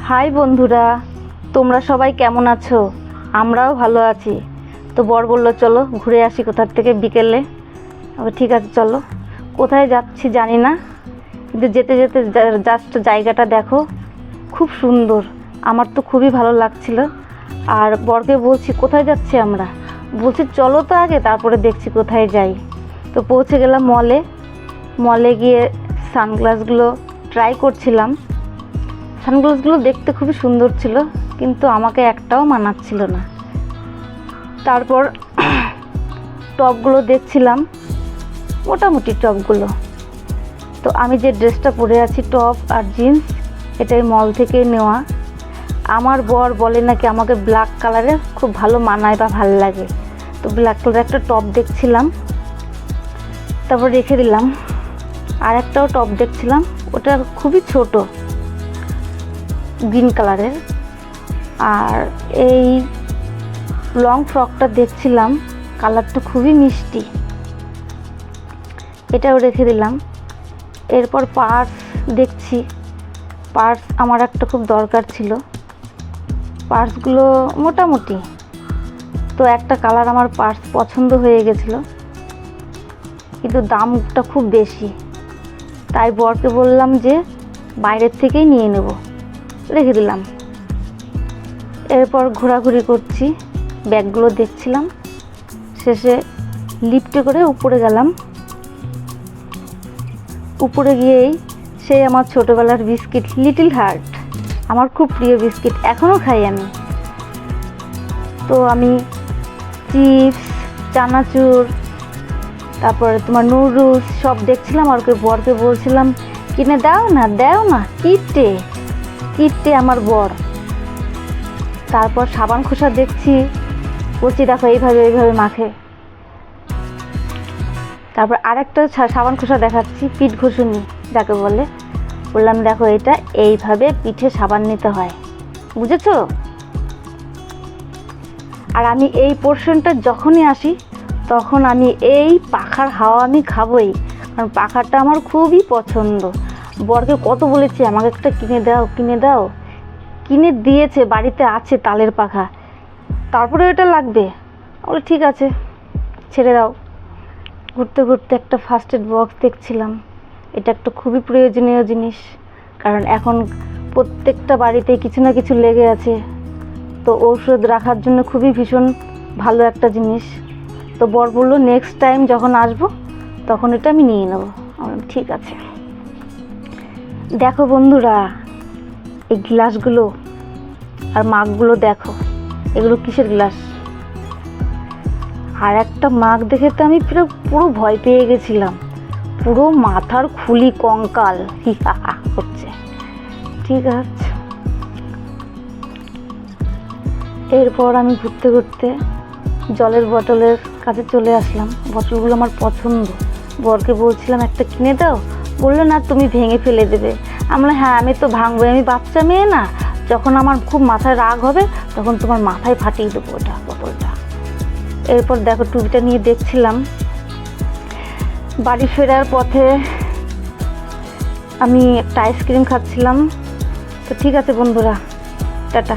High বন্ধুরা, তোমরা সবাই কেমন আছো? আমরাও ভালো আছি। তো বর বললো চলো ঘুরে আসি কোথার থেকে বিকেলে। ঠিক আছে চলো। কোথায় যাচ্ছি জানি না, কিন্তু যেতে যেতে জাস্ট জায়গাটা দেখো, খুব সুন্দর। আমার তো খুবই ভালো লাগছিল। আর বরকে বলছি কোথায় যাচ্ছি আমরা, বলছি চলো তো আগে তারপরে দেখছি কোথায় যাই। তো পৌঁছে গেলাম মলে গিয়ে সানগ্লাসগুলো ট্রাই করছিলাম। সানগ্লাসগুলো দেখতে খুবই সুন্দর ছিল, কিন্তু আমাকে একটাও মানাচ্ছিল না। তারপর টপগুলো দেখছিলাম, মোটামুটি টপগুলো। তো আমি যে ড্রেসটা পরে আছি, টপ আর জিন্স, এটাই মল থেকে নেওয়া। আমার বর বলে নাকি আমাকে ব্ল্যাক কালারের খুব ভালো মানায় বা ভালো লাগে। তো ব্ল্যাক কালারের একটা টপ দেখছিলাম, তারপর রেখে দিলাম। আর একটাও টপ দেখছিলাম, ওটা খুবই ছোট, গ্রিন কালারের। আর এই লং ফ্রকটা দেখছিলাম, কালারটা খুবই মিষ্টি, এটাও রেখে দিলাম। এরপর পার্স দেখছি, পার্স আমার একটা খুব দরকার ছিল। পার্সগুলো মোটামুটি, তো একটা কালার আমার পার্স পছন্দ হয়ে গেছিলো, কিন্তু দামটা খুব বেশি। তাই বরকে বললাম যে বাইরের থেকেই নিয়ে নেব, রেখে দিলাম। এরপর ঘোরাঘুরি করছি, ব্যাগগুলো দেখছিলাম। শেষে লিফটে করে উপরে গেলাম। উপরে গিয়েই সেই আমার ছোটোবেলার বিস্কিট লিটল হার্ট, আমার খুব প্রিয় বিস্কিট, এখনও খাই আমি। তো আমি চিপস, চানাচুর, তারপরে তোমার নুডলস সব দেখছিলাম। আর বরকে বলছিলাম কিনে দাও না, কিটে আমার বর। তারপর সাবান খোসা দেখছি, বলছি দেখো এইভাবে মাখে। তারপর আরেকটা সাবান খোসা দেখাচ্ছি, পিঠ ঘষুনি যাকে বলে। বললাম দেখো এটা এইভাবে পিঠে সাবান নিতে হয়, বুঝেছো? আর আমি এই পোর্শনটা যখনই আসি তখন আমি এই পাখার হাওয়া আমি খাবই, কারণ পাখাটা আমার খুবই পছন্দ। বরকে কত বলেছি আমাকে একটা কিনে দাও, কিনে দিয়েছে, বাড়িতে আছে তালের পাখা। তারপরে এটা লাগবে, বলে ঠিক আছে ছেড়ে দাও। ঘুরতে ঘুরতে একটা ফার্স্ট এড বক্স দেখছিলাম, এটা একটা খুবই প্রয়োজনীয় জিনিস, কারণ এখন প্রত্যেকটা বাড়িতে কিছু না কিছু লেগে আছে। তো ঔষধ রাখার জন্য খুবই ভীষণ ভালো একটা জিনিস। তো বর বললো নেক্সট টাইম যখন আসবো তখন এটা আমি নিয়ে নেবো। ঠিক আছে। দেখো বন্ধুরা, এই গ্লাসগুলো আর মাগগুলো দেখো, এগুলো কিসের গ্লাস। আর একটা মাগ দেখে তো আমি পুরো ভয় পেয়ে গেছিলাম, পুরো মাথার খুলি কঙ্কাল হচ্ছে। ঠিক আছে। এরপর আমি ঘুরতে ঘুরতে জলের বোতলের কাছে চলে আসলাম। বোতলগুলো আমার পছন্দ, বরকে বলছিলাম একটা কিনে দাও, বললো না তুমি ভেঙে ফেলে দেবে। আমরা হ্যাঁ আমি তো ভাঙবো, আমি বাচ্চা মেয়ে না, যখন আমার খুব মাথায় রাগ হবে তখন তোমার মাথায় ফাটিয়ে দেবো ওটা বোতলটা। এরপর দেখো টুপিটা নিয়ে দেখছিলাম। বাড়ি ফেরার পথে আমি একটা আইসক্রিম খাচ্ছিলাম। তো ঠিক আছে বন্ধুরা, টাটা।